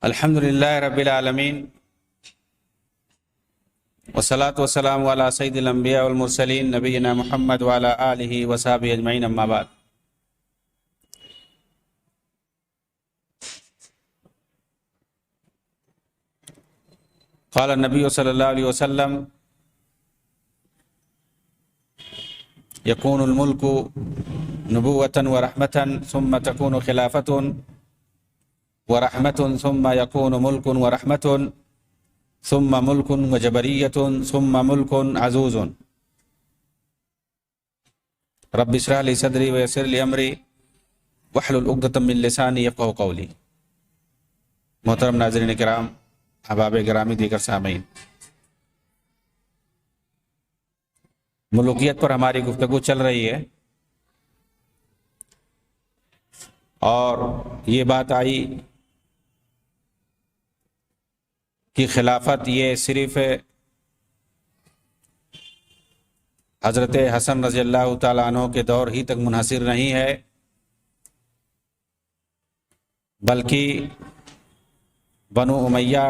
الحمد للہ رب العالمین والصلاة والسلام علی سید الانبیاء والمرسلین نبینا محمد وعلی آلہ وصحبہ اجمعین، اما بعد۔ قال النبی صلی اللہ علیہ وسلم یکون الملک نبوۃ ورحمۃ ثم تکون خلافۃ ورحمۃ ثم یکون ملک ورحمۃ ثم ملک وجبریۃ ثم ملک عزوز۔ رب اشرح لی صدری ویسر لی امری واحلل عقدۃ من لسانی یفقہوا قولی۔ محترم ناظرین کرام، احباب گرامی، دیگر سامعین، ملوکیت پر ہماری گفتگو چل رہی ہے اور یہ بات آئی کہ خلافت یہ صرف حضرت حسن رضی اللہ تعالیٰ عنہ کے دور ہی تک منحصر نہیں ہے، بلکہ بنو امیہ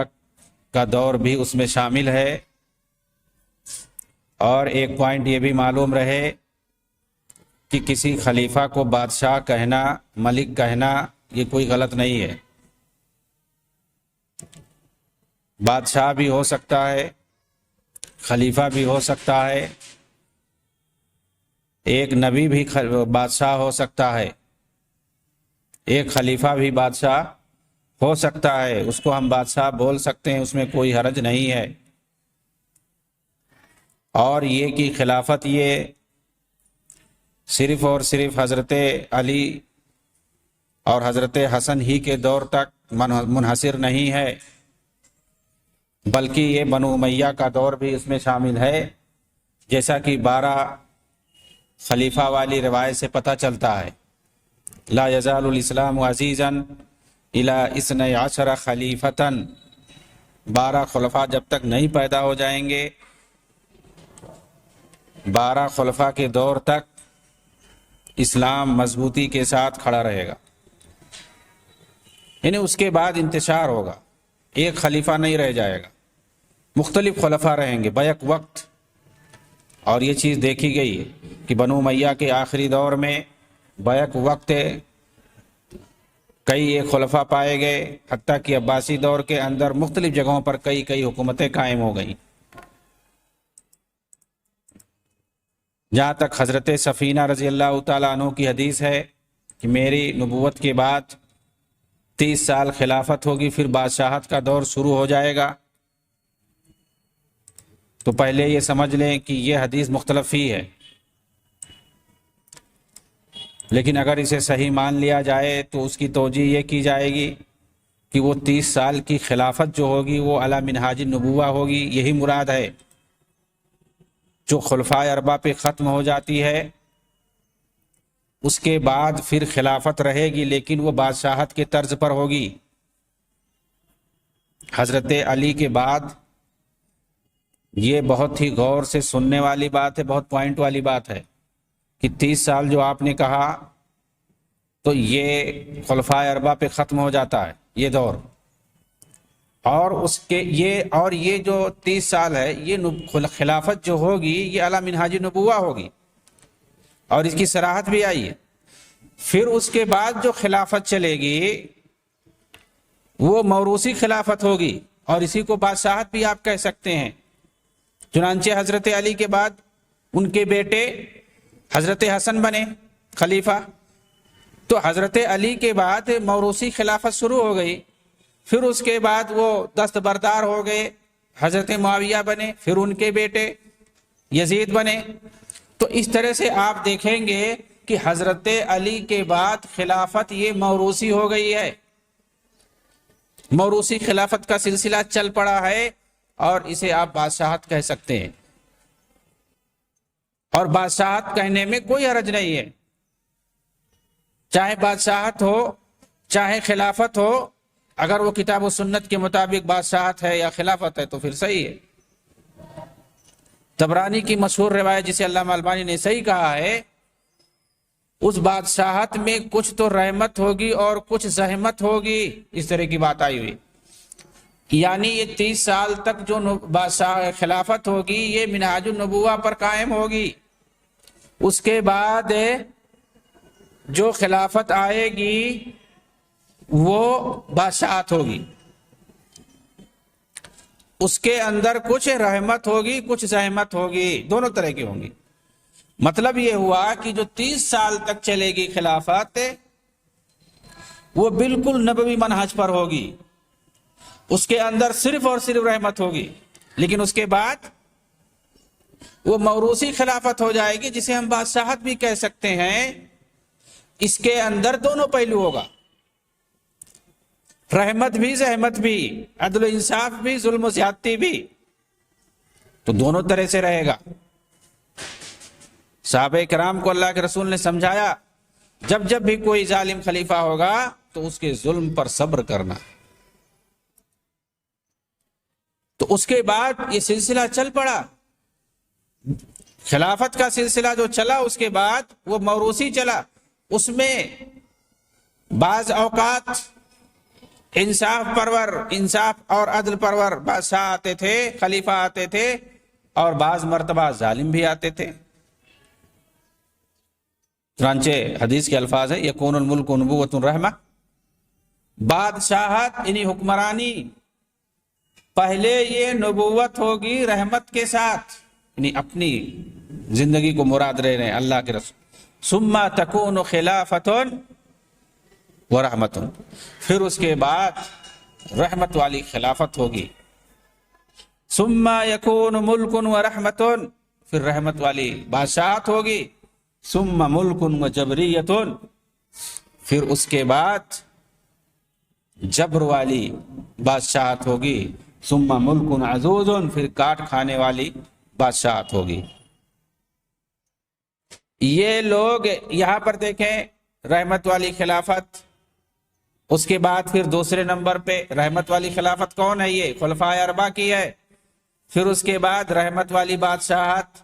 کا دور بھی اس میں شامل ہے۔ اور ایک پوائنٹ یہ بھی معلوم رہے کہ کسی خلیفہ کو بادشاہ کہنا، ملک کہنا، یہ کوئی غلط نہیں ہے۔ بادشاہ بھی ہو سکتا ہے، خلیفہ بھی ہو سکتا ہے، ایک نبی بھی بادشاہ ہو سکتا ہے، ایک خلیفہ بھی بادشاہ ہو سکتا ہے، اس کو ہم بادشاہ بول سکتے ہیں، اس میں کوئی حرج نہیں ہے۔ اور یہ کہ خلافت یہ صرف اور صرف حضرت علی اور حضرت حسن ہی کے دور تک منحصر نہیں ہے، بلکہ یہ بنو امیہ کا دور بھی اس میں شامل ہے، جیسا کہ 12 خلیفہ والی روایت سے پتہ چلتا ہے۔ لا یزال الاسلام عزیزا الی 12 خلیفۃ، 12 خلفاء جب تک نہیں پیدا ہو جائیں گے، 12 خلفاء کے دور تک اسلام مضبوطی کے ساتھ کھڑا رہے گا، یعنی اس کے بعد انتشار ہوگا، ایک خلیفہ نہیں رہ جائے گا، مختلف خلفاء رہیں گے بیک وقت۔ اور یہ چیز دیکھی گئی کہ بنو امیہ کے آخری دور میں بیک وقت کئی ایک خلفاء پائے گئے، حتیٰ کہ عباسی دور کے اندر مختلف جگہوں پر کئی حکومتیں قائم ہو گئیں، جہاں تک حضرت سفینہ رضی اللہ تعالیٰ عنہ کی حدیث ہے کہ میری نبوت کے بعد 30 سال خلافت ہوگی، پھر بادشاہت کا دور شروع ہو جائے گا۔ تو پہلے یہ سمجھ لیں کہ یہ حدیث مختلف ہی ہے، لیکن اگر اسے صحیح مان لیا جائے تو اس کی توجیہ یہ کی جائے گی کہ وہ 30 سال کی خلافت جو ہوگی وہ علی منہاج النبوہ ہوگی، یہی مراد ہے۔ جو خلفائے اربعہ پہ ختم ہو جاتی ہے، اس کے بعد پھر خلافت رہے گی، لیکن وہ بادشاہت کے طرز پر ہوگی۔ حضرت علی کے بعد یہ بہت ہی غور سے سننے والی بات ہے، بہت پوائنٹ والی بات ہے کہ 30 سال جو آپ نے کہا تو یہ خلفائے اربعہ پہ ختم ہو جاتا ہے یہ دور، اور اس کے یہ جو 30 سال ہے، یہ خلافت جو ہوگی یہ علی منہاج النبوہ ہوگی، اور اس کی صراحت بھی آئی ہے۔ پھر اس کے بعد جو خلافت چلے گی وہ موروثی خلافت ہوگی، اور اسی کو بادشاہت بھی آپ کہہ سکتے ہیں۔ چنانچہ حضرت علی کے بعد ان کے بیٹے حضرت حسن بنے خلیفہ، تو حضرت علی کے بعد موروثی خلافت شروع ہو گئی، پھر اس کے بعد وہ دستبردار ہو گئے، حضرت معاویہ بنے، پھر ان کے بیٹے یزید بنے۔ تو اس طرح سے آپ دیکھیں گے کہ حضرت علی کے بعد خلافت یہ موروثی ہو گئی ہے، موروثی خلافت کا سلسلہ چل پڑا ہے، اور اسے آپ بادشاہت کہہ سکتے ہیں، اور بادشاہت کہنے میں کوئی حرج نہیں ہے، چاہے بادشاہت ہو چاہے خلافت ہو، اگر وہ کتاب و سنت کے مطابق بادشاہت ہے یا خلافت ہے تو پھر صحیح ہے۔ طبرانی کی مشہور روایت جسے علامہ البانی نے صحیح کہا ہے، اس بادشاہت میں کچھ تو رحمت ہوگی اور کچھ زحمت ہوگی، اس طرح کی بات آئی ہوئی۔ یعنی یہ 30 سال تک جو بادشاہ خلافت ہوگی یہ منہاج النبوہ پر قائم ہوگی. اس کے بعد جو خلافت آئے گی وہ بادشاہت ہوگی. اس کے اندر کچھ رحمت ہوگی کچھ زحمت ہوگی، دونوں طرح کی ہوں گی. مطلب یہ ہوا کہ جو 30 سال تک چلے گی خلافت وہ بالکل نبوی منہج پر ہوگی. اس کے اندر صرف اور صرف رحمت ہوگی. لیکن اس کے بعد وہ موروثی خلافت ہو جائے گی جسے ہم بادشاہت بھی کہہ سکتے ہیں. اس کے اندر دونوں پہلو ہوگا، رحمت بھی زحمت بھی، عدل و انصاف بھی ظلم و زیادتی بھی، تو دونوں طرح سے رہے گا. صحابہ کرام کو اللہ کے رسول نے سمجھایا جب جب بھی کوئی ظالم خلیفہ ہوگا تو اس کے ظلم پر صبر کرنا. تو اس کے بعد یہ سلسلہ چل پڑا، خلافت کا سلسلہ جو چلا اس کے بعد وہ موروثی چلا. اس میں بعض اوقات انصاف پرور، انصاف اور عدل پرور بادشاہ آتے تھے، خلیفہ آتے تھے، اور بعض مرتبہ ظالم بھی آتے تھے. چنانچہ حدیث کے الفاظ ہیں یکون الملک نبوۃ الرحمہ، بادشاہت یعنی حکمرانی پہلے یہ نبوت ہوگی رحمت کے ساتھ، یعنی اپنی زندگی کو مراد رہے ہیں اللہ کے رسول. ثم تکون خلافۃ ورحمۃ، پھر اس کے بعد رحمت والی خلافت ہوگی. ثم یکون ملک ورحمۃ، پھر رحمت والی بادشاہت ہوگی. ثم ملک وجبریۃ، پھر اس کے بعد جبر والی بادشاہت ہوگی. ثم ملک عزوز، پھر کاٹ کھانے والی بادشاہت ہوگی. یہ لوگ یہاں پر دیکھیں رحمت والی خلافت. اس کے بعد پھر دوسرے نمبر پہ رحمت والی خلافت کون ہے؟ یہ خلفائے اربعہ کی ہے. پھر اس کے بعد رحمت والی بادشاہت،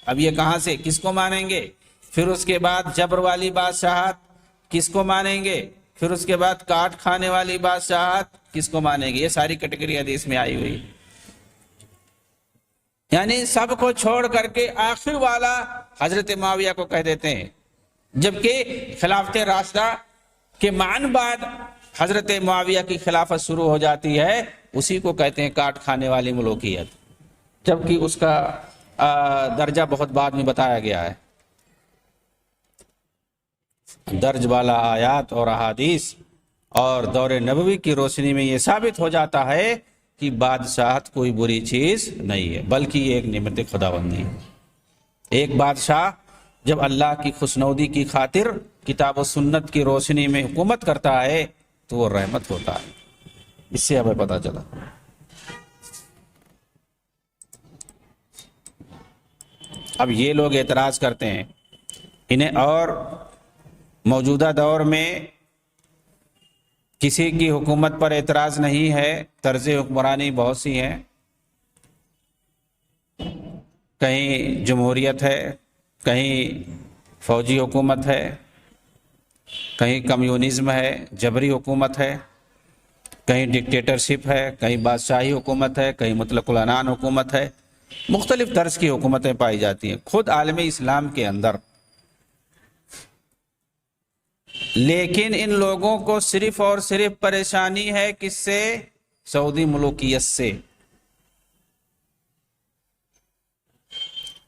اب یہ کہاں سے کس کو مانیں گے؟ پھر اس کے بعد جبر والی بادشاہت کس کو مانیں گے؟ پھر اس کے بعد کاٹ کھانے والی بادشاہت کس کو مانیں گے؟ یہ ساری کیٹیگری حدیث میں آئی ہوئی. یعنی سب کو چھوڑ کر کے آخر والا حضرت معاویہ کو کہہ دیتے ہیں، جبکہ خلافت راشدہ کے معن بعد حضرت معاویہ کی خلافت شروع ہو جاتی ہے، اسی کو کہتے ہیں کاٹ کھانے والی ملوکیت، جبکہ اس کا درجہ بہت بعد میں بتایا گیا ہے. درج والا آیات اور احادیث اور دور نبوی کی روشنی میں یہ ثابت ہو جاتا ہے کہ بادشاہت کوئی بری چیز نہیں ہے، بلکہ یہ ایک نعمت خداوندی ہے. ایک بادشاہ جب اللہ کی خوشنودی کی خاطر کتاب و سنت کی روشنی میں حکومت کرتا ہے تو وہ رحمت ہوتا ہے. اس سے ہمیں پتہ چلا. اب یہ لوگ اعتراض کرتے ہیں، انہیں اور موجودہ دور میں کسی کی حکومت پر اعتراض نہیں ہے، طرز حکمرانی بہت سی ہیں، کہیں جمہوریت ہے، کہیں فوجی حکومت ہے، کہیں کمیونزم ہے، جبری حکومت ہے، کہیں ڈکٹیٹرشپ ہے، کہیں بادشاہی حکومت ہے، کہیں مطلق العنان حکومت ہے. مختلف طرز کی حکومتیں پائی جاتی ہیں خود عالم اسلام کے اندر. لیکن ان لوگوں کو صرف اور صرف پریشانی ہے کس سے؟ سعودی ملوکیت سے.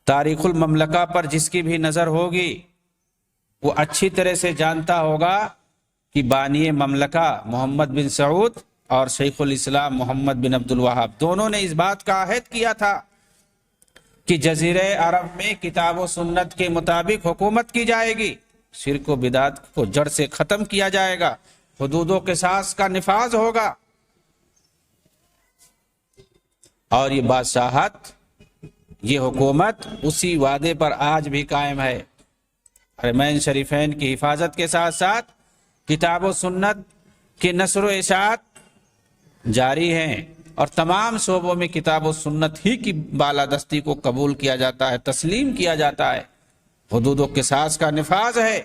تاریخ المملکہ پر جس کی بھی نظر ہوگی وہ اچھی طرح سے جانتا ہوگا کہ بانی مملکہ محمد بن سعود اور شیخ الاسلام محمد بن عبد الوہاب دونوں نے اس بات کا عہد کیا تھا کہ جزیرہ عرب میں کتاب و سنت کے مطابق حکومت کی جائے گی، شرک و بدعت کو جڑ سے ختم کیا جائے گا، حدود و قصاص کا نفاذ ہوگا. اور یہ بادشاہت، یہ حکومت اسی وعدے پر آج بھی قائم ہے. حرمین شریفین کی حفاظت کے ساتھ ساتھ کتاب و سنت کے نشر و اشاعت جاری ہیں، اور تمام شعبوں میں کتاب و سنت ہی کی بالادستی کو قبول کیا جاتا ہے، تسلیم کیا جاتا ہے. حدود و قصاص کا نفاذ ہے.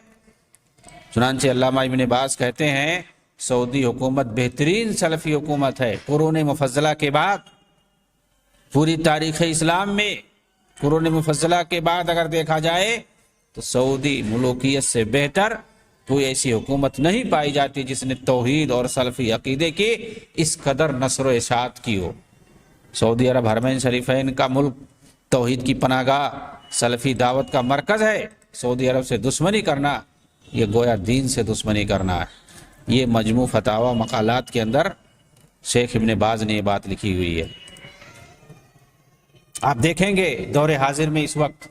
چنانچہ علامہ ابن باز کہتے ہیں سعودی حکومت بہترین سلفی حکومت ہے قرون مفضلہ کے بعد پوری تاریخ اسلام میں. قرون مفضلہ کے بعد اگر دیکھا جائے تو سعودی ملوکیت سے بہتر کوئی ایسی حکومت نہیں پائی جاتی جس نے توحید اور سلفی عقیدے کی اس قدر نشر و اشاعت کی ہو. سعودی عرب حرمین شریفین کا ملک، توحید کی پناہ گاہ، سلفی دعوت کا مرکز ہے. سعودی عرب سے دشمنی کرنا یہ گویا دین سے دشمنی کرنا ہے. یہ مجموع فتاوی مقالات کے اندر شیخ ابن باز نے یہ بات لکھی ہوئی ہے. آپ دیکھیں گے دور حاضر میں اس وقت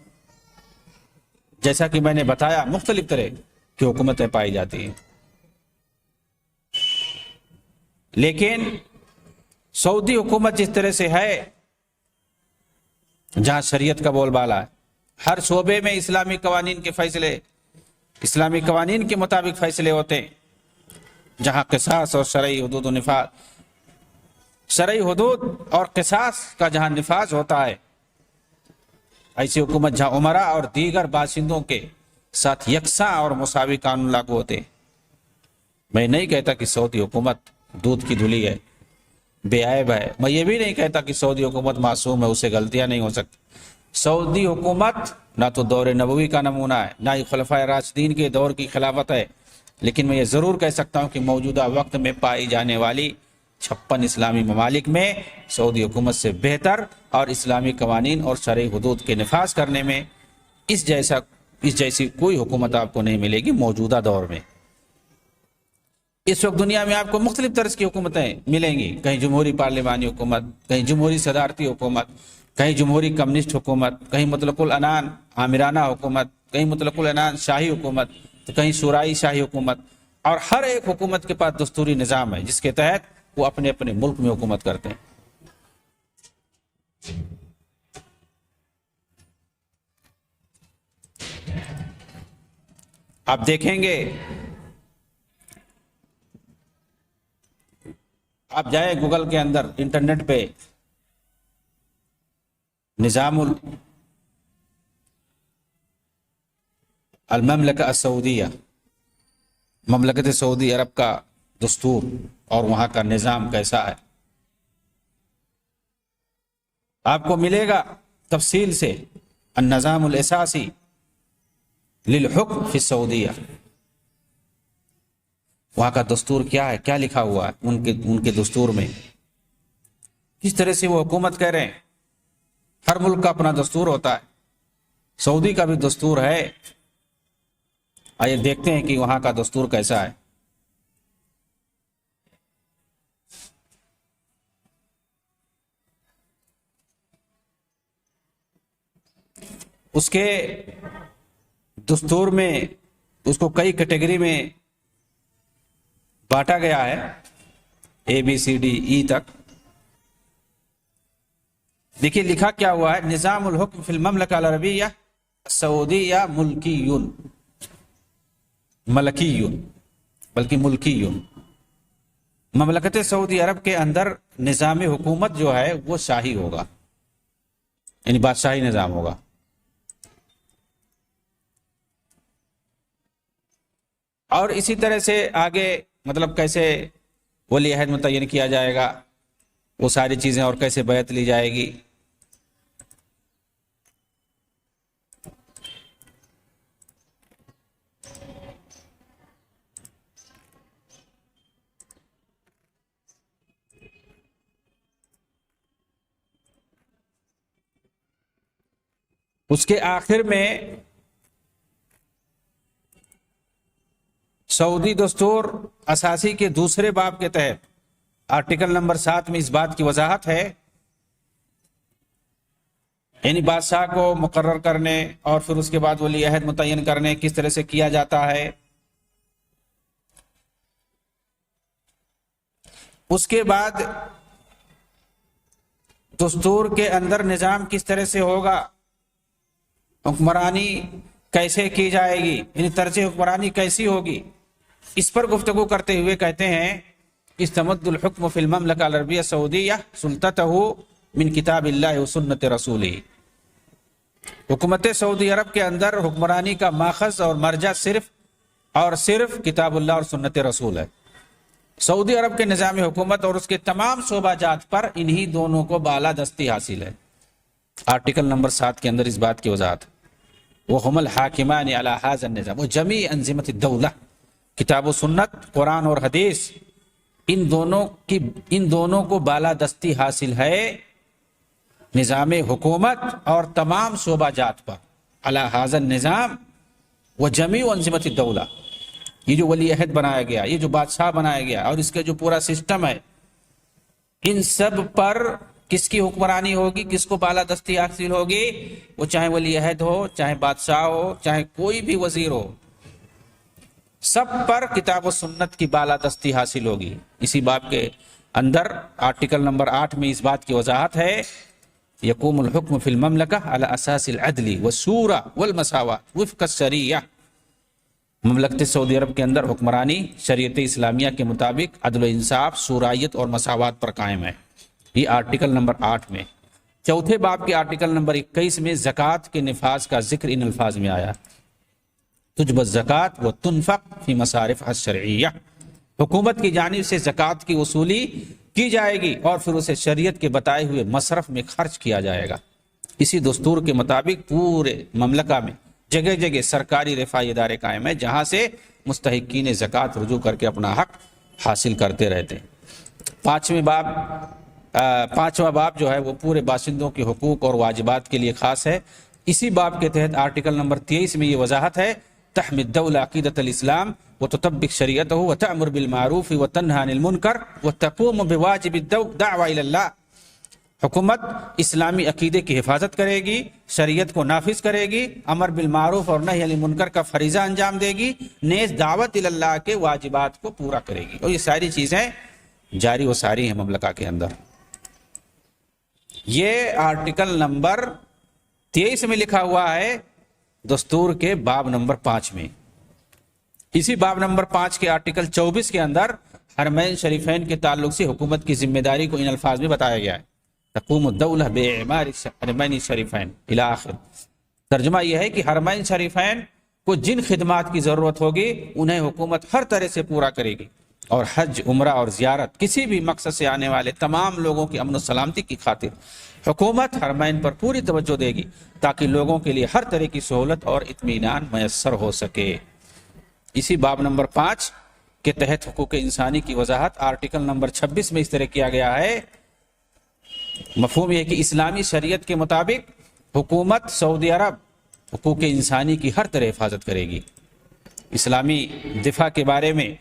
جیسا کہ میں نے بتایا مختلف طرح کی حکومتیں پائی جاتی ہیں، لیکن سعودی حکومت جس طرح سے ہے جہاں شریعت کا بول بالا ہے، ہر شعبے میں اسلامی قوانین کے فیصلے، اسلامی قوانین کے مطابق فیصلے ہوتے ہیں، جہاں قصاص اور شرعی حدود و نفاذ، شرعی حدود اور قصاص کا جہاں نفاذ ہوتا ہے، ایسی حکومت جہاں عمراء اور دیگر باشندوں کے ساتھ یکساں اور مساوی قانون لاگو ہوتے. میں نہیں کہتا کہ سعودی حکومت دودھ کی دھلی ہے، بے عیب ہے. میں یہ بھی نہیں کہتا کہ سعودی حکومت معصوم ہے، اسے غلطیاں نہیں ہو سکتی. سعودی حکومت نہ تو دور نبوی کا نمونہ ہے، نہ ہی خلفائے راشدین کے دور کی خلافت ہے، لیکن میں یہ ضرور کہہ سکتا ہوں کہ موجودہ وقت میں پائی جانے والی 56 اسلامی ممالک میں سعودی حکومت سے بہتر اور اسلامی قوانین اور شرعی حدود کے نفاذ کرنے میں اس جیسی کوئی حکومت آپ کو نہیں ملے گی موجودہ دور میں. اس وقت دنیا میں آپ کو مختلف طرز کی حکومتیں ملیں گی، کہیں جمہوری پارلیمانی حکومت، کہیں جمہوری صدارتی حکومت، کہیں جمہوری کمیونسٹ حکومت، کہیں مطلق العنان آمرانہ حکومت، کہیں مطلق العنان شاہی حکومت، تو کہیں شورائی شاہی حکومت. اور ہر ایک حکومت کے پاس دستوری نظام ہے جس کے تحت وہ اپنے اپنے ملک میں حکومت کرتے ہیں. آپ دیکھیں گے، آپ جائیں گوگل کے اندر انٹرنیٹ پہ نظام المملکہ السعودیہ، مملکت سعودی عرب کا دستور اور وہاں کا نظام کیسا ہے، آپ کو ملے گا تفصیل سے. النظام الاساسی للحکم فی السعودیہ، وہاں کا دستور کیا ہے، کیا لکھا ہوا ہے ان کے دستور میں، کس طرح سے وہ حکومت کر رہے ہیں. ہر ملک کا اپنا دستور ہوتا ہے، سعودی کا بھی دستور ہے. آئیے دیکھتے ہیں کہ وہاں کا دستور کیسا ہے. اس کے دستور میں اس کو کئی کیٹیگری میں بانٹا گیا ہے، ABCDE تک. دیکھیے لکھا کیا ہوا ہے، نظام الحکم فی المملکہ العربیہ السعودیہ ملکیون، بلکہ ملکیون. مملکت سعودی عرب کے اندر نظام حکومت جو ہے وہ شاہی ہوگا، یعنی بادشاہی نظام ہوگا. اور اسی طرح سے آگے مطلب کیسے ولی عہد متعین کیا جائے گا، وہ ساری چیزیں، اور کیسے بیعت لی جائے گی. اس کے آخر میں سعودی دستور اساسی کے دوسرے باب کے تحت آرٹیکل نمبر 7 میں اس بات کی وضاحت ہے، یعنی بادشاہ کو مقرر کرنے اور پھر اس کے بعد ولی عہد متعین کرنے کس طرح سے کیا جاتا ہے. اس کے بعد دستور کے اندر نظام کس طرح سے ہوگا، حکمرانی کیسے کی جائے گی، یعنی طرز حکمرانی کیسی ہوگی، اس پر گفتگو کرتے ہوئے کہتے ہیں استمد الحکم فی المملکہ العربیہ السعودیہ سلطتہ من کتاب اللہ و سنت رسولہ. حکومت سعودی عرب کے اندر حکمرانی کا ماخذ اور مرجع صرف اور صرف کتاب اللہ اور سنت رسول ہے. سعودی عرب کے نظام حکومت اور اس کے تمام شعبہ جات پر انہی دونوں کو بالادستی حاصل ہے۔ آرٹیکل نمبر 7 کے اندر اس بات کی وضاحت، وَهُمَ الْحَاكِمَانِ عَلَى هَذَا النِّظَامِ وَجَمِيعُ أَنظِمَةِ الدَّوْلَةِ، کتاب و سنت، قرآن اور حدیث، ان دونوں کو بالادستی حاصل ہے نظام حکومت اور تمام شعبہ جات پر، عَلَى هَذَا النِّظَامِ وَجَمِيعُ أَنظِمَةِ الدَّوْلَةِ، یہ جو ولی عہد بنایا گیا، یہ جو بادشاہ بنایا گیا اور اس کا جو پورا سسٹم ہے، ان سب پر کس کی حکمرانی ہوگی، کس کو بالادستی حاصل ہوگی؟ وہ چاہے ولی عہد ہو، چاہے بادشاہ ہو، چاہے کوئی بھی وزیر ہو، سب پر کتاب و سنت کی بالادستی حاصل ہوگی۔ اسی باب کے اندر آرٹیکل نمبر 8 میں اس بات کی وضاحت ہے، یقوم الحکم فی المملکہ علی اساس العدل والشورى والمساوات وفق الشریعہ، مملکت سعودی عرب کے اندر حکمرانی شریعت اسلامیہ کے مطابق عدل و انصاف، شورائیت اور مساوات پر قائم ہے۔ یہ آرٹیکل نمبر 8 میں۔ چوتھے باب کے آرٹیکل نمبر 21 میں زکوٰۃ کے نفاذ کا ذکر ان الفاظ میں آیا، تجب الزکوٰۃ وتنفق فی مصارف الشرعیہ، حکومت کی جانب سے زکوٰۃ کی وصولی کی جائے گی اور پھر اسے شریعت کے بتائے ہوئے مصرف میں خرچ کیا جائے گا۔ اسی دستور کے مطابق پورے مملکہ میں جگہ جگہ سرکاری رفاہی ادارے قائم ہیں، جہاں سے مستحقین زکوٰۃ رجوع کر کے اپنا حق حاصل کرتے رہتے ہیں۔ پانچواں باب جو ہے وہ پورے باشندوں کے حقوق اور واجبات کے لیے خاص ہے۔ اسی باب کے تحت آرٹیکل نمبر 23 میں یہ وضاحت ہے، تحمی الدولہ عقیدۃ الاسلام وتطبق شریعتہ وتأمر بالمعروف وتنہی عن المنکر وتقوم بواجب الدعوہ الی اللہ، حکومت اسلامی عقیدے کی حفاظت کرے گی، شریعت کو نافذ کرے گی، امر بالمعروف اور نہی عن المنکر کا فریضہ انجام دے گی، نیز دعوت الی اللہ کے واجبات کو پورا کرے گی، اور یہ ساری چیزیں جاری و ساری ہیں مملکہ کے اندر۔ یہ آرٹیکل نمبر 23 میں لکھا ہوا ہے دستور کے باب نمبر 5 میں۔ اسی باب نمبر 5 کے آرٹیکل 24 کے اندر حرمین شریفین کے تعلق سے حکومت کی ذمہ داری کو ان الفاظ میں بتایا گیا ہے، تقوم الدولہ باعمار حرمین شریفین الی آخر۔ ترجمہ یہ ہے کہ حرمین شریفین کو جن خدمات کی ضرورت ہوگی انہیں حکومت ہر طرح سے پورا کرے گی، اور حج، عمرہ اور زیارت کسی بھی مقصد سے آنے والے تمام لوگوں کی امن و سلامتی کی خاطر حکومت حرمین پر پوری توجہ دے گی، تاکہ لوگوں کے لیے ہر طرح کی سہولت اور اطمینان میسر ہو سکے۔ اسی باب نمبر 5 کے تحت حقوق انسانی کی وضاحت آرٹیکل نمبر 26 میں اس طرح کیا گیا ہے۔ مفہوم یہ ہے کہ اسلامی شریعت کے مطابق حکومت سعودی عرب حقوق انسانی کی ہر طرح حفاظت کرے گی۔ اسلامی دفاع کے بارے میں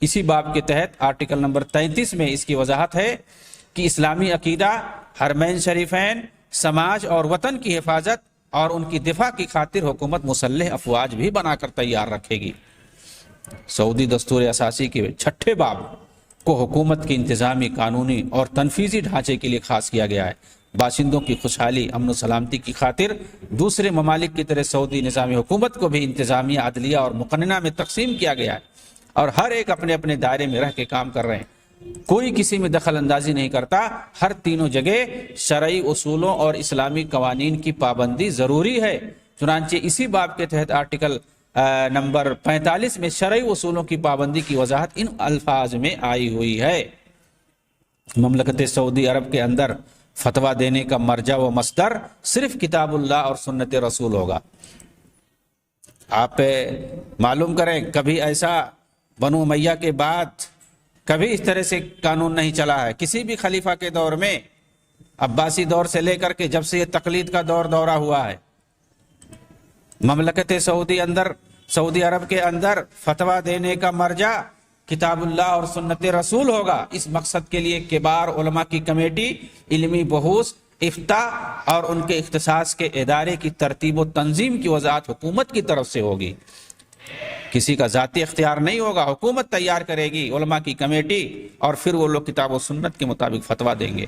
اسی باب کے تحت آرٹیکل نمبر 33 میں اس کی وضاحت ہے کہ اسلامی عقیدہ، حرمین شریفین، سماج اور وطن کی حفاظت اور ان کی دفاع کی خاطر حکومت مسلح افواج بھی بنا کر تیار رکھے گی۔ سعودی دستور اساسی کے 6 باب کو حکومت کی انتظامی، قانونی اور تنفیذی ڈھانچے کے لیے خاص کیا گیا ہے۔ باشندوں کی خوشحالی، امن و سلامتی کی خاطر دوسرے ممالک کی طرح سعودی نظام حکومت کو بھی انتظامیہ، عدلیہ اور مقننہ میں تقسیم کیا گیا ہے، اور ہر ایک اپنے اپنے دائرے میں رہ کے کام کر رہے ہیں، کوئی کسی میں دخل اندازی نہیں کرتا۔ ہر تینوں جگہ شرعی اصولوں اور اسلامی قوانین کی پابندی ضروری ہے۔ چنانچہ اسی باب کے تحت آرٹیکل نمبر 45 میں شرعی اصولوں کی پابندی کی وضاحت ان الفاظ میں آئی ہوئی ہے، مملکت سعودی عرب کے اندر فتویٰ دینے کا مرجع و مصدر صرف کتاب اللہ اور سنت رسول ہوگا۔ آپ معلوم کریں، کبھی ایسا بنو امیہ کے بعد کبھی اس طرح سے قانون نہیں چلا ہے، کسی بھی خلیفہ کے دور میں، عباسی دور سے لے کر کے جب سے یہ تقلید کا دورہ ہوا ہے، مملکت سعودی عرب کے اندر فتویٰ دینے کا مرجع کتاب اللہ اور سنت رسول ہوگا۔ اس مقصد کے لیے کبار علماء کی کمیٹی علمی بحوث، افتاء اور ان کے اختصاص کے ادارے کی ترتیب و تنظیم کی وضاحت حکومت کی طرف سے ہوگی، کسی کا ذاتی اختیار نہیں ہوگا، حکومت تیار کرے گی علماء کی کمیٹی، اور پھر وہ لوگ کتاب و سنت کے مطابق فتویٰ دیں گے۔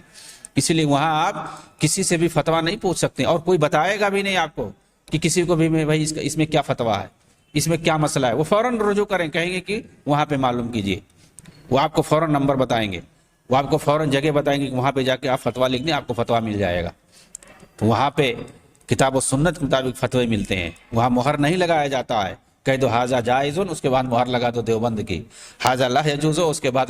اسی لیے وہاں آپ کسی سے بھی فتویٰ نہیں پوچھ سکتے، اور کوئی بتائے گا بھی نہیں آپ کو کہ کسی کو بھی بھائی اس میں کیا فتویٰ ہے، اس میں کیا مسئلہ ہے۔ وہ فوراً رجوع کریں، کہیں گے کہ وہاں پہ معلوم کیجئے، وہ آپ کو فوراً نمبر بتائیں گے، وہ آپ کو فوراً جگہ بتائیں گے کہ وہاں پہ جا کے آپ فتویٰ لکھ دیں، آپ کو فتویٰ مل جائے گا۔ تو وہاں پہ کتاب و سنت کے مطابق فتوے ملتے ہیں، وہاں مہر نہیں لگایا جاتا ہے کہہ دو حاذا جائزن، اس کے بعد مہر لگا دو دیوبند کی، حاذا لا یجوز، اس کے بعد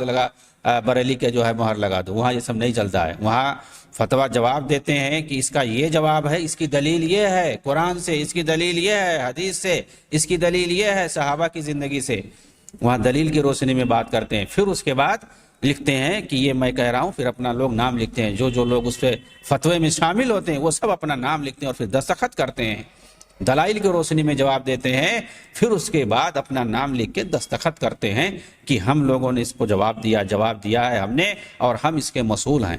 بریلی کے جو ہے مہر لگا دو۔ وہاں یہ سب نہیں چلتا ہے، وہاں فتویٰ جواب دیتے ہیں کہ اس کا یہ جواب ہے، اس کی دلیل یہ ہے قرآن سے، اس کی دلیل یہ ہے حدیث سے، اس کی دلیل یہ ہے صحابہ کی زندگی سے، وہاں دلیل کی روشنی میں بات کرتے ہیں۔ پھر اس کے بعد لکھتے ہیں کہ یہ میں کہہ رہا ہوں، پھر اپنا لوگ نام لکھتے ہیں، جو لوگ اس پہ فتوے میں شامل ہوتے ہیں وہ سب اپنا نام لکھتے ہیں اور پھر دستخط کرتے ہیں، دلائل کی روشنی میں جواب دیتے ہیں، پھر اس کے بعد اپنا نام لکھ کے دستخط کرتے ہیں کہ ہم لوگوں نے اس کو جواب دیا ہے ہم نے، اور ہم اس کے مسئول ہیں۔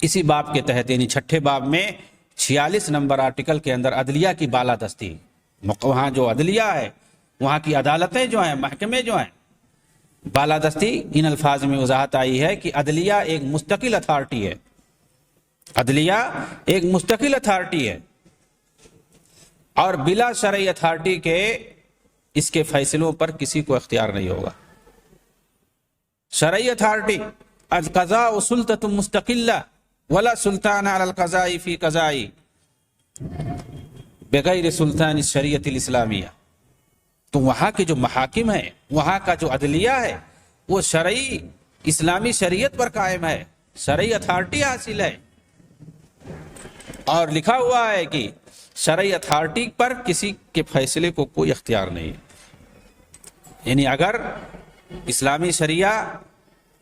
اسی باب کے تحت یعنی 6 باب میں 46 نمبر آرٹیکل کے اندر عدلیہ کی بالادستی، وہاں جو عدلیہ ہے، وہاں کی عدالتیں جو ہیں، محکمے جو ہیں، بالادستی ان الفاظ میں وضاحت آئی ہے کہ عدلیہ ایک مستقل اتھارٹی ہے، عدلیہ ایک مستقل اتھارٹی ہے، اور بلا شرعی اتھارٹی کے اس کے فیصلوں پر کسی کو اختیار نہیں ہوگا۔ شرعی اتھارٹی، القضاء سلطۃ مستقلہ ولا سلطان علی القضاء فی قضاء بغیر سلطان الشریعۃ الاسلامیہ، تو وہاں کے جو محاکم ہیں، وہاں کا جو عدلیہ ہے، وہ شرعی اسلامی شریعت پر قائم ہے، شرعی اتھارٹی حاصل ہے، اور لکھا ہوا ہے کہ شرعی اتھارٹی پر کسی کے فیصلے کو کوئی اختیار نہیں ہے۔ یعنی اگر اسلامی شریعہ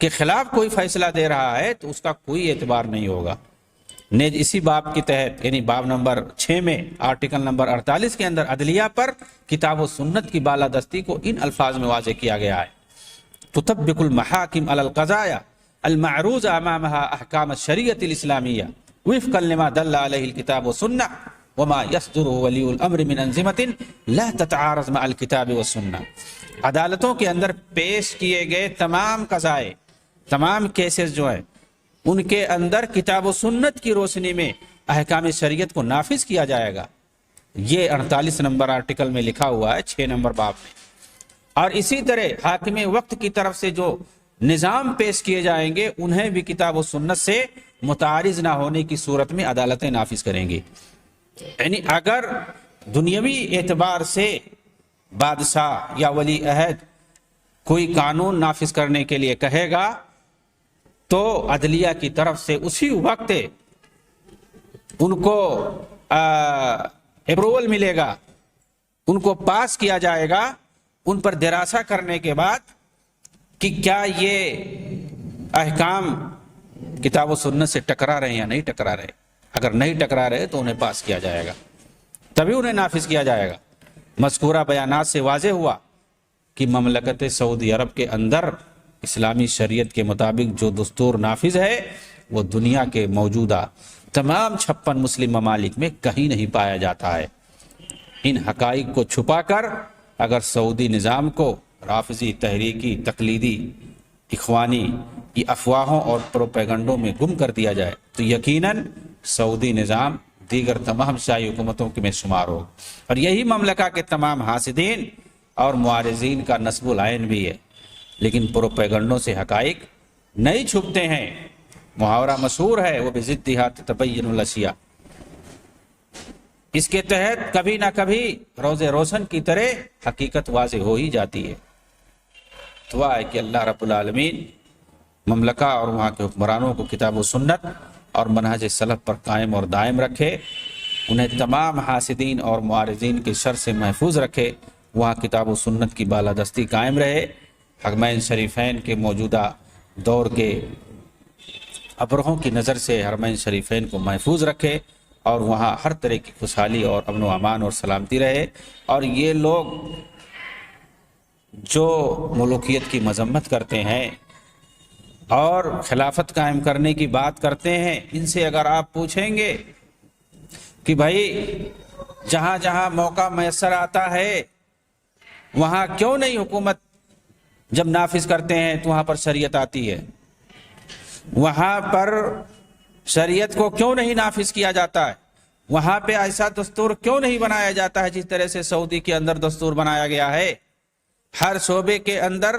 کے خلاف کوئی فیصلہ دے رہا ہے تو اس کا کوئی اعتبار نہیں ہوگا۔ نیز اسی باب کے تحت یعنی باب نمبر 6 میں آرٹیکل نمبر 48 کے اندر عدلیہ پر کتاب و سنت کی بالادستی کو ان الفاظ میں واضح کیا گیا ہے: تطبق المحاکم علی القضایا المعروض امامها احکام الشریعۃ الاسلامیہ وفقا لما دل علیہ الکتاب والسنہ وما یصدر ولی الامر من انظمۃ لا تتعارض مع الکتاب والسنہ۔ عدالتوں کے اندر پیش کیے گئے تمام قضائے، تمام کیسز جو ہیں، ان کے اندر کتاب و سنت کی روشنی میں احکام شریعت کو نافذ کیا جائے گا۔ یہ 48 نمبر آرٹیکل میں لکھا ہوا ہے 6 نمبر باب میں۔ اور اسی طرح حاکم وقت کی طرف سے جو نظام پیش کیے جائیں گے انہیں بھی کتاب و سنت سے متعارض نہ ہونے کی صورت میں عدالتیں نافذ کریں گی۔ یعنی اگر دنیاوی اعتبار سے بادشاہ یا ولی عہد کوئی قانون نافذ کرنے کے لیے کہے گا تو عدلیہ کی طرف سے اسی وقت ان کو اپروول ملے گا، ان کو پاس کیا جائے گا، ان پر دراسہ کرنے کے بعد کہ کیا یہ احکام کتاب و سنت سے ٹکرا رہے ہیں یا نہیں ٹکرا رہے۔ اگر نہیں ٹکرا رہے تو انہیں پاس کیا جائے گا، تبھی انہیں نافذ کیا جائے گا۔ مذکورہ بیانات سے واضح ہوا کہ مملکت سعودی عرب کے اندر اسلامی شریعت کے مطابق جو دستور نافذ ہے وہ دنیا کے موجودہ تمام 56 مسلم ممالک میں کہیں نہیں پایا جاتا ہے۔ ان حقائق کو چھپا کر اگر سعودی نظام کو رافضی، تحریکی، تقلیدی، اخوانی کی افواہوں اور پروپیگنڈوں میں گم کر دیا جائے تو یقیناً سعودی نظام دیگر تمام شاہی حکومتوں میں شمار ہو، اور یہی مملکہ کے تمام حاسدین اور معارضین کا نصب العین بھی ہے۔ لیکن پروپیگنڈوں سے حقائق نہیں چھپتے ہیں۔ محاورہ مشہور ہے، وہ بضدھا تتبین الاشیاء۔ اس کے تحت کبھی نہ کبھی روز روشن کی طرح حقیقت واضح ہو ہی جاتی ہے۔ دعا ہے کہ اللہ رب العالمین مملکہ اور وہاں کے حکمرانوں کو کتاب و سنت اور منہج سلف پر قائم اور دائم رکھے، انہیں تمام حاسدین اور معارضین کے شر سے محفوظ رکھے، وہاں کتاب و سنت کی بالادستی قائم رہے، حرمین شریفین کے موجودہ دور کے ابرہوں کی نظر سے حرمین شریفین کو محفوظ رکھے، اور وہاں ہر طرح کی خوشحالی اور امن و امان اور سلامتی رہے۔ اور یہ لوگ جو ملوکیت کی مذمت کرتے ہیں اور خلافت قائم کرنے کی بات کرتے ہیں، ان سے اگر آپ پوچھیں گے کہ بھائی جہاں جہاں موقع میسر آتا ہے وہاں کیوں نہیں حکومت جب نافذ کرتے ہیں تو وہاں پر شریعت آتی ہے، وہاں پر شریعت کو کیوں نہیں نافذ کیا جاتا ہے، وہاں پہ ایسا دستور کیوں نہیں بنایا جاتا ہے جس طرح سے سعودی کے اندر دستور بنایا گیا ہے۔ ہر شعبے کے اندر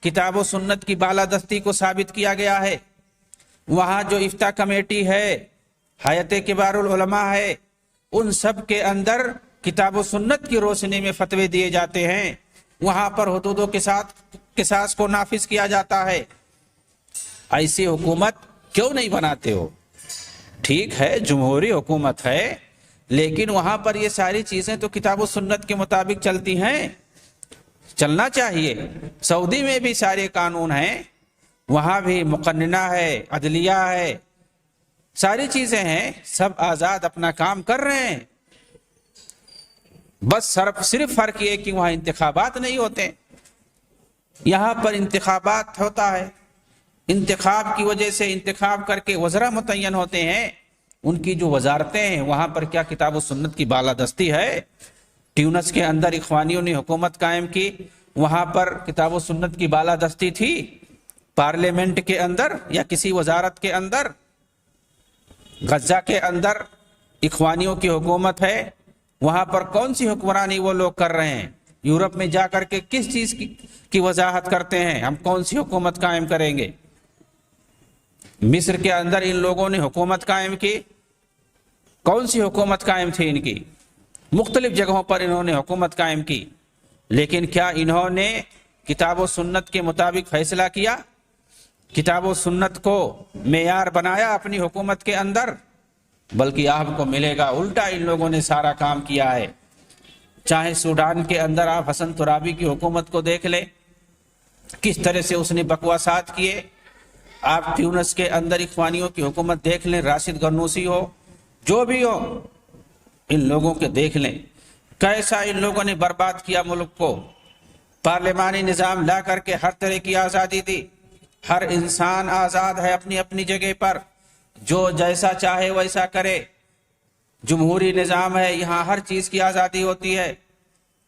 کتاب و سنت کی بالادستی کو ثابت کیا گیا ہے۔ وہاں جو افتاء کمیٹی ہے، ہیئت کبار العلماء ہے، ان سب کے اندر کتاب و سنت کی روشنی میں فتوے دیے جاتے ہیں، وہاں پر حدود کے ساتھ قصاص کو نافذ کیا جاتا ہے۔ ایسی حکومت کیوں نہیں بناتے ہو؟ ٹھیک ہے جمہوری حکومت ہے، لیکن وہاں پر یہ ساری چیزیں تو کتاب و سنت کے مطابق چلتی ہیں، چلنا چاہیے۔ سعودی میں بھی سارے قانون ہیں، وہاں بھی مقننہ ہے، عدلیہ ہے، ساری چیزیں ہیں، سب آزاد اپنا کام کر رہے ہیں۔ بس صرف فرق یہ کہ وہاں انتخابات نہیں ہوتے، یہاں پر انتخابات ہوتا ہے۔ انتخاب کی وجہ سے انتخاب کر کے وزراء متعین ہوتے ہیں، ان کی جو وزارتیں ہیں وہاں پر کیا کتاب و سنت کی بالادستی ہے؟ ٹیونس کے اندر اخوانیوں نے حکومت قائم کی، وہاں پر کتاب و سنت کی بالادستی تھی پارلیمنٹ کے اندر یا کسی وزارت کے اندر؟ غزہ کے اندر اخوانیوں کی حکومت ہے، وہاں پر کون سی حکمرانی وہ لوگ کر رہے ہیں؟ یورپ میں جا کر کے کس چیز کی وضاحت کرتے ہیں ہم کون سی حکومت قائم کریں گے؟ مصر کے اندر ان لوگوں نے حکومت قائم کی، کون سی حکومت قائم تھی ان کی؟ مختلف جگہوں پر انہوں نے حکومت قائم کی، لیکن کیا انہوں نے کتاب و سنت کے مطابق فیصلہ کیا؟ کتاب و سنت کو معیار بنایا اپنی حکومت کے اندر؟ بلکہ آپ کو ملے گا الٹا ان لوگوں نے سارا کام کیا ہے۔ چاہے سوڈان کے اندر آپ حسن ترابی کی حکومت کو دیکھ لیں، کس طرح سے اس نے بکواسات کیے۔ آپ ٹیونس کے اندر اخوانیوں کی حکومت دیکھ لیں، راشد غنوسی ہو، جو بھی ہو، ان لوگوں کے دیکھ لیں کیسا ان لوگوں نے برباد کیا ملک کو۔ پارلیمانی نظام لا کر کے ہر طرح کی آزادی دی، ہر انسان آزاد ہے اپنی اپنی جگہ پر، جو جیسا چاہے ویسا کرے۔ جمہوری نظام ہے، یہاں ہر چیز کی آزادی ہوتی ہے۔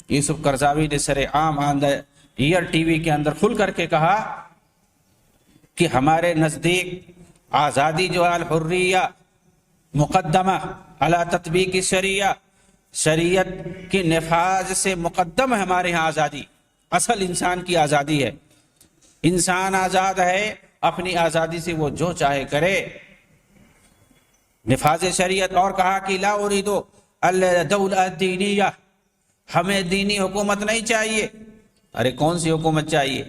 یوسف قرضاوی نے سر عام ایئر ٹی وی کے اندر کھل کر کے کہا کہ ہمارے نزدیک آزادی جو ہے الحریہ مقدمہ علی تطبیق شریعہ، شریعت کی نفاذ سے مقدم ہے ہمارے ہاں آزادی، اصل انسان کی آزادی ہے۔ انسان آزاد ہے، اپنی آزادی سے وہ جو چاہے کرے، نفاذ شریعت۔ اور کہا کہ لا اريد الدولہ الدینیہ، ہمیں دینی حکومت نہیں چاہیے۔ ارے کون سی حکومت چاہیے؟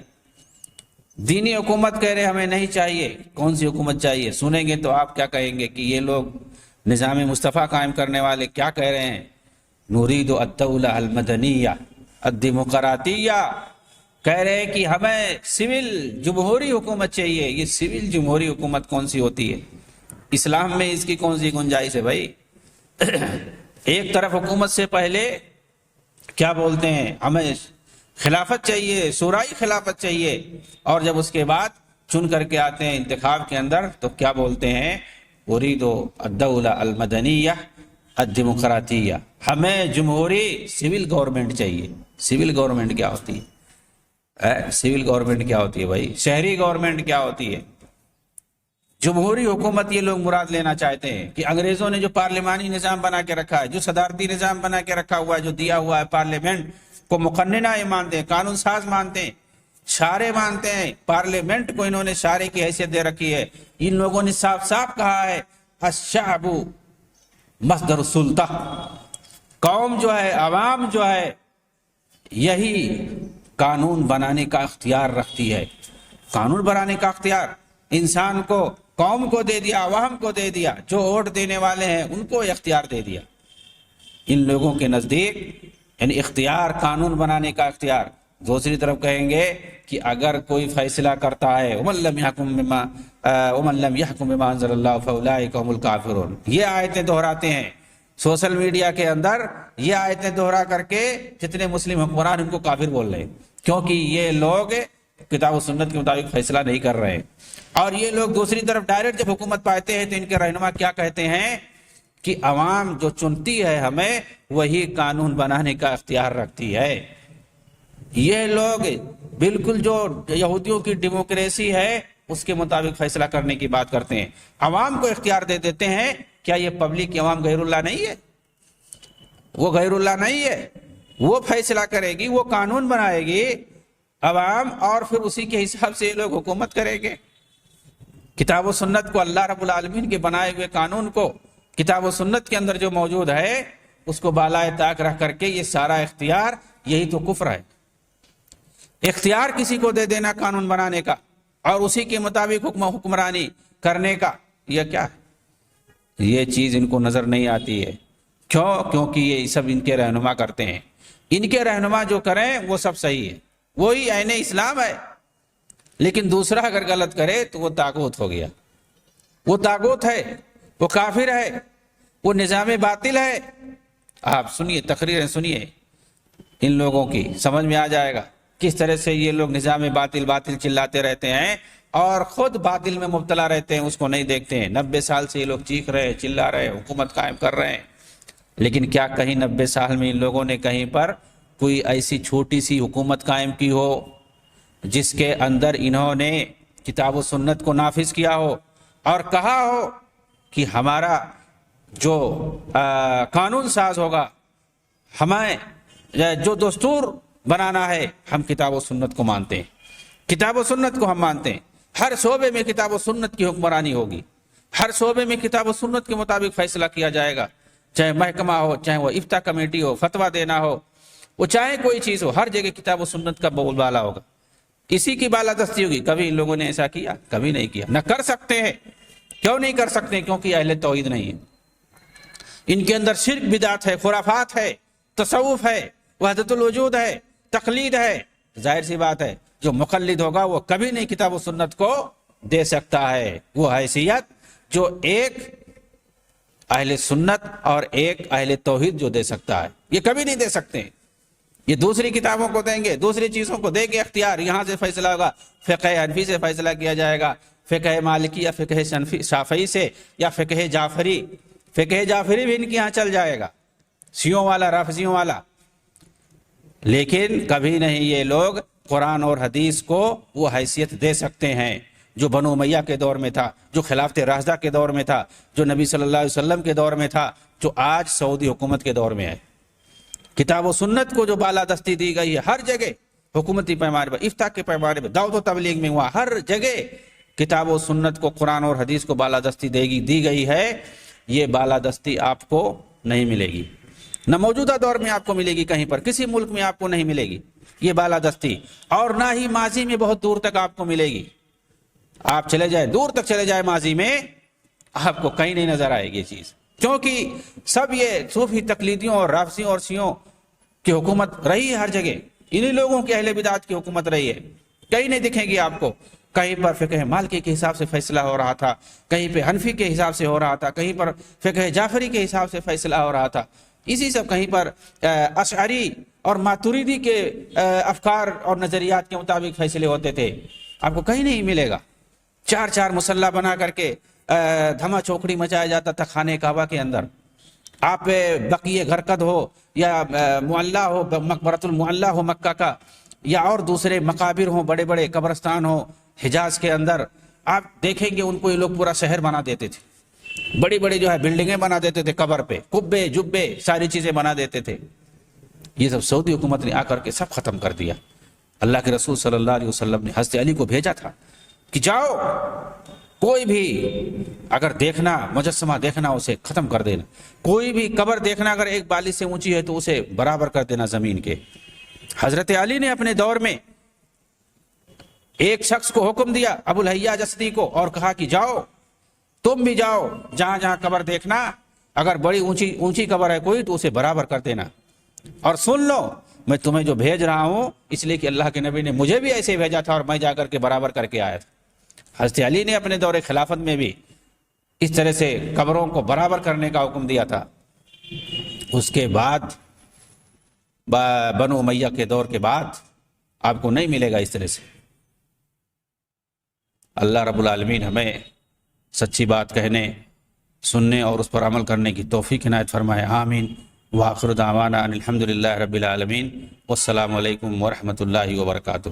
دینی حکومت کہہ رہے ہمیں نہیں چاہیے، کون سی حکومت چاہیے؟ سنیں گے تو آپ کیا کہیں گے کہ یہ لوگ نظام مصطفیٰ قائم کرنے والے کیا کہہ رہے ہیں؟ نريد الدولہ المدنیہ الدیمقراطیہ، کہہ رہے ہیں کہ ہمیں سول جمہوری حکومت چاہیے۔ یہ سول جمہوری حکومت کون سی ہوتی ہے؟ اسلام میں اس کی کون سی گنجائش ہے بھائی؟ ایک طرف حکومت سے پہلے کیا بولتے ہیں، ہمیں خلافت چاہیے، شورائی خلافت چاہیے، اور جب اس کے بعد چن کر کے آتے ہیں انتخاب کے اندر تو کیا بولتے ہیں؟ اريد الدولہ المدنیہ الدیمقراطیہ، ہمیں جمہوری سول گورنمنٹ چاہیے۔ سول گورنمنٹ کیا ہوتی ہے؟ سول گورنمنٹ کیا ہوتی ہے بھائی؟ شہری گورنمنٹ کیا ہوتی ہے؟ جمہوری حکومت یہ لوگ مراد لینا چاہتے ہیں کہ انگریزوں نے جو پارلیمانی نظام بنا کے رکھا ہے، جو صدارتی نظام بنا کے رکھا ہوا ہے، جو دیا ہوا ہے، پارلیمنٹ کو مقننہ یہ مانتے ہیں، قانون ساز مانتے ہیں، شارع مانتے ہیں، پارلیمنٹ کو انہوں نے شارع کی حیثیت دے رکھی ہے۔ ان لوگوں نے صاف صاف کہا ہے الشعب مصدر السلطہ، قوم جو ہے، عوام جو ہے، یہی قانون بنانے کا اختیار رکھتی ہے۔ قانون بنانے کا اختیار انسان کو، قوم کو دے دیا، عوام کو دے دیا، جو ووٹ دینے والے ہیں ان کو اختیار دے دیا۔ ان لوگوں کے نزدیک یعنی اختیار، قانون بنانے کا اختیار۔ دوسری طرف کہیں گے کہ اگر کوئی فیصلہ کرتا ہے وَمَن لَّمْ يَحْكُم بِمَا أَنزَلَ اللَّهُ فَأُولَٰئِكَ هُمُ الْكَافِرُونَ، یہ آیتیں دہراتے ہیں سوشل میڈیا کے اندر، یہ آیتیں دہرا کر کے جتنے مسلم حکمران ان کو کافر بول رہے ہیں، کیونکہ یہ لوگ کتاب و سنت کے مطابق فیصلہ نہیں کر رہے ہیں۔ اور یہ لوگ دوسری طرف ڈائریکٹ جب حکومت پاتے ہیں تو ان کے رہنما کیا کہتے ہیں کہ عوام جو چنتی ہے ہمیں، وہی قانون بنانے کا اختیار رکھتی ہے۔ یہ لوگ بالکل جو یہودیوں کی ڈیموکریسی ہے اس کے مطابق فیصلہ کرنے کی بات کرتے ہیں، عوام کو اختیار دے دیتے ہیں۔ کیا یہ پبلک عوام غیر اللہ نہیں ہے؟ وہ غیر اللہ نہیں ہے، وہ فیصلہ کرے گی، وہ قانون بنائے گی عوام، اور پھر اسی کے حساب سے یہ لوگ حکومت کریں گے۔ کتاب و سنت کو، اللہ رب العالمین کے بنائے ہوئے قانون کو، کتاب و سنت کے اندر جو موجود ہے اس کو بالائے طاق رکھ کر کے یہ سارا اختیار، یہی تو کفر ہے۔ اختیار کسی کو دے دینا قانون بنانے کا اور اسی کے مطابق حکمرانی کرنے کا، یہ کیا ہے؟ یہ چیز ان کو نظر نہیں آتی ہے۔ کیوں؟ کیونکہ یہ سب ان کے رہنما کرتے ہیں۔ ان کے رہنما جو کریں وہ سب صحیح ہے، وہی عین اسلام ہے۔ لیکن دوسرا اگر غلط کرے تو وہ طاغوت ہو گیا، وہ طاغوت ہے، وہ کافر ہے، وہ نظام باطل ہے۔ آپ سنیے، تقریریں سنیے ان لوگوں کی، سمجھ میں آ جائے گا کس طرح سے یہ لوگ نظام باطل باطل چلاتے رہتے ہیں اور خود باطل میں مبتلا رہتے ہیں، اس کو نہیں دیکھتے ہیں۔ 90 سال سے یہ لوگ چیخ رہے ہیں، چلا رہے ہیں، حکومت قائم کر رہے ہیں، لیکن کیا کہیں 90 سال میں ان لوگوں نے کہیں پر کوئی ایسی چھوٹی سی حکومت قائم کی ہو جس کے اندر انہوں نے کتاب و سنت کو نافذ کیا ہو اور کہا ہو کہ ہمارا جو قانون ساز ہوگا، ہمیں جو دستور بنانا ہے، ہم کتاب و سنت کو مانتے ہیں، کتاب و سنت کو ہم مانتے ہیں، ہر شعبے میں کتاب و سنت کی حکمرانی ہوگی، ہر شعبے میں کتاب و سنت کے مطابق فیصلہ کیا جائے گا، چاہے محکمہ ہو، چاہے وہ افتاء کمیٹی ہو، فتویٰ دینا ہو، وہ چاہے کوئی چیز ہو، ہر جگہ کتاب و سنت کا بول بالا ہوگا، اسی کی بالادستی ہوگی۔ کبھی ان لوگوں نے ایسا کیا؟ کبھی نہیں کیا، نہ کر سکتے ہیں۔ کیوں نہیں کر سکتے؟ کیونکہ اہل توحید نہیں ہے، ان کے اندر شرک بدعت ہے، خرافات ہے، تصوف ہے، وحدت الوجود ہے، تقلید ہے۔ ظاہر سی بات ہے جو مقلد ہوگا وہ کبھی نہیں کتاب و سنت کو دے سکتا ہے وہ حیثیت جو ایک اہل سنت اور ایک اہل توحید جو دے سکتا ہے، یہ کبھی نہیں دے سکتے۔ یہ دوسری کتابوں کو دیں گے، دوسری چیزوں کو دے کے اختیار، یہاں سے فیصلہ ہوگا، فقہ حنفی سے فیصلہ کیا جائے گا، فقہ مالکی یا فقہ شافعی سے، یا فقہ جعفری، فقہ جعفری بھی ان کے یہاں چل جائے گا، شیعوں والا، رافضیوں والا۔ لیکن کبھی نہیں یہ لوگ قرآن اور حدیث کو وہ حیثیت دے سکتے ہیں جو بنو امیہ کے دور میں تھا، جو خلافت راشدہ کے دور میں تھا، جو نبی صلی اللہ علیہ وسلم کے دور میں تھا، جو آج سعودی حکومت کے دور میں ہے۔ کتاب و سنت کو جو بالادستی دی گئی ہے ہر جگہ، حکومتی پیمانے پر، افتاء کے پیمانے پر، دعوت و تبلیغ میں ہوا، ہر جگہ کتاب و سنت کو، قرآن اور حدیث کو بالادستی دی گئی ہے۔ یہ بالادستی آپ کو نہیں ملے گی، نہ موجودہ دور میں آپ کو ملے گی، کہیں پر کسی ملک میں آپ کو نہیں ملے گی یہ بالادستی، اور نہ ہی ماضی میں بہت دور تک آپ کو ملے گی۔ آپ چلے جائیں، دور تک چلے جائیں ماضی میں، آپ کو کہیں نہیں نظر آئے گی یہ چیز، کیونکہ سب یہ صوفی تقلیدیوں اور رافضیوں اور شیعوں کی حکومت رہی ہے ہر جگہ، انہی لوگوں کی اہل بدعت کی حکومت رہی ہے۔ کہیں نہیں دکھیں گی آپ کو، کہیں پر فقہ مالکی کے حساب سے فیصلہ ہو رہا تھا، کہیں پہ حنفی کے حساب سے ہو رہا تھا، کہیں پر فقہ جعفری کے حساب سے فیصلہ ہو رہا تھا، اسی سب کہیں پر اشعری اور ماتریدی کے افکار اور نظریات کے مطابق فیصلے ہوتے تھے۔ آپ کو کہیں نہیں ملے گا۔ چار چار مسلح بنا کر کے دھما چوکڑی مچایا جاتا تھا خانہ کعبہ کے اندر۔ آپ بقیہ گھرقد ہو یا معلّہ ہو، مقبرۃ المعلّہ ہو مکہ کا، یا اور دوسرے مقابر ہوں، بڑے بڑے قبرستان ہوں حجاز کے اندر، آپ دیکھیں گے ان کو یہ لوگ پورا شہر بنا دیتے تھے، بڑی بڑی جو ہے بلڈنگیں بنا دیتے تھے، قبر پہ قبے جبے ساری چیزیں بنا دیتے تھے۔ یہ سب سعودی حکومت نے آ کر کے سب ختم کر دیا۔ اللہ کے رسول صلی اللہ علیہ وسلم نے حضرت علی کو بھیجا تھا کہ جاؤ، کوئی بھی اگر دیکھنا، مجسمہ دیکھنا، اسے ختم کر دینا، کوئی بھی قبر دیکھنا اگر ایک بالی سے اونچی ہے تو اسے برابر کر دینا زمین کے۔ حضرت علی نے اپنے دور میں ایک شخص کو حکم دیا، ابو الحیاج اسدی کو، اور کہا کہ جاؤ، تم بھی جاؤ، جہاں جہاں قبر دیکھنا، اگر بڑی اونچی قبر ہے کوئی تو اسے برابر کر دینا، اور سن لو میں تمہیں جو بھیج رہا ہوں اس لیے کہ اللہ کے نبی نے مجھے بھی ایسے بھیجا تھا اور میں جا کر کے برابر کر کے آیا تھا۔ حضرت علی نے اپنے دور خلافت میں بھی اس طرح سے قبروں کو برابر کرنے کا حکم دیا تھا۔ اس کے بعد بنو امیہ کے دور کے بعد آپ کو نہیں ملے گا اس طرح سے۔ اللہ رب العالمین ہمیں سچی بات کہنے، سننے اور اس پر عمل کرنے کی توفیق عنایت فرمائے، آمین۔ وآخر دعوانا ان الحمد للہ رب العالمین، والسلام علیکم ورحمۃ اللہ وبرکاتہ۔